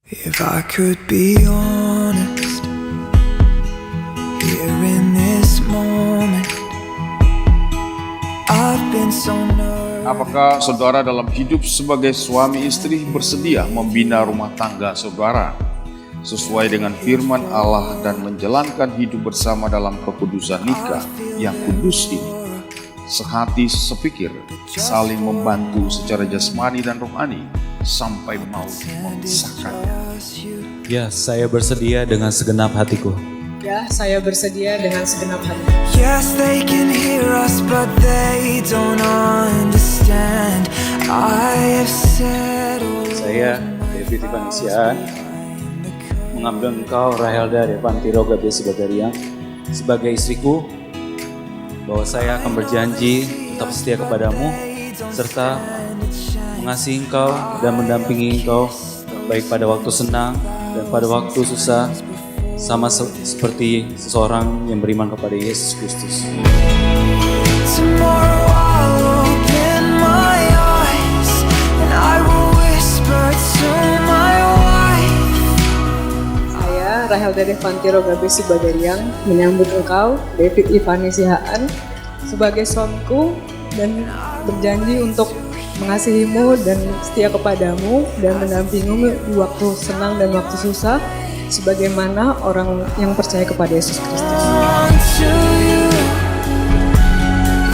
If I could be honest, here in this moment, I've been so nervous. Apakah saudara dalam hidup sebagai suami istri bersedia membina rumah tangga saudara sesuai dengan firman Allah dan menjalankan hidup bersama dalam kekudusan nikah yang kudus ini? Sehati sepikir, saling membantu secara jasmani dan rohani sampai maut memisahkannya. Ya, saya bersedia dengan segenap hatiku. Ya, saya bersedia dengan segenap hati. Yes, they can hear us, but they don't understand. I have settled. Saya, David Ivanisian, mengambil engkau, Rahelda Devantiroga Besi Bagariang, sebagai istriku, bahwa saya akan berjanji tetap setia kepadamu, serta mengasihi engkau dan mendampingi engkau, baik pada waktu senang dan pada waktu susah, sama seperti seseorang yang beriman kepada Yesus Kristus. Tomorrow I'll open my eyes and I will whisper to my wife. Saya, Rahelda Devantiroga Besi Bagariang, menyambut engkau, David Ivanisian, sebagai suamiku dan berjanji untuk mengasihimu dan setia kepadamu dan mendampingimu di waktu senang dan waktu susah, sebagaimana orang yang percaya kepada Yesus Kristus. To you,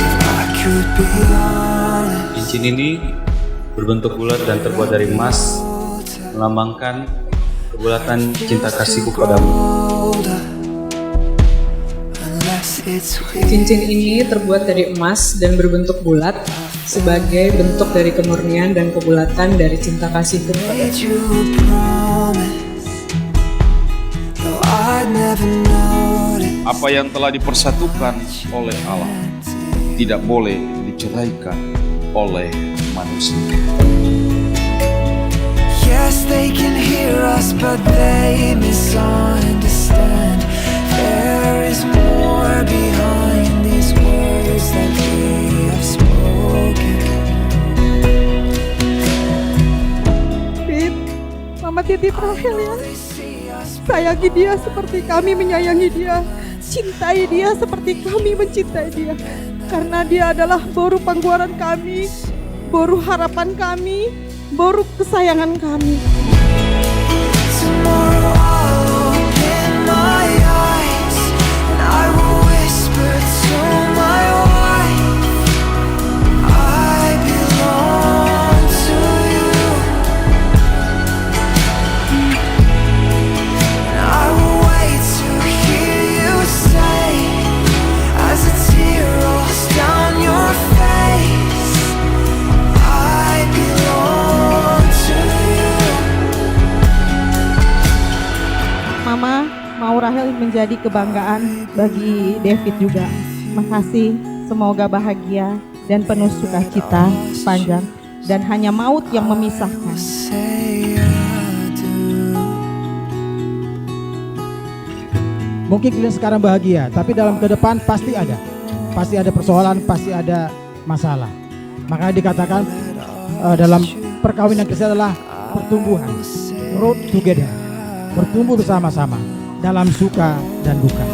if I could be honest. Cincin ini berbentuk bulat dan terbuat dari emas, melambangkan kebulatan cinta kasihku padamu. Unless it's with Cincin ini terbuat dari emas dan berbentuk bulat sebagai bentuk dari kemurnian dan kebulatan dari cinta kasihku kepada you a promise, though I'd never notice. Apa yang telah dipersatukan oleh Allah tidak boleh diceraikan oleh manusia. Yes, they can hear us, but they misunderstand. There is more behind these words that we have spoken. Fit, Mama titip Rahel ya. Sayangi dia seperti kami menyayangi dia. Cintai dia seperti kami mencintai dia. Karena dia adalah boru pangguaran kami, boru harapan kami, boru kesayangan kami. Tomorrow I'll open my eyes and I will whisper to my wife, I belong to you. And I will wait to hear you say, as a tear rolls down your face, I belong to you. Mama mau Rahel menjadi kebanggaan bagi David juga. Makasih, semoga bahagia dan penuh sukacita sepanjang dan hanya maut yang memisahkan. Say I do. Mungkin kalian sekarang bahagia, tapi dalam ke depan pasti ada persoalan, pasti ada masalah. Makanya dikatakan dalam perkawinan Kristen adalah pertumbuhan, growth together, bertumbuh bersama-sama dalam suka dan duka.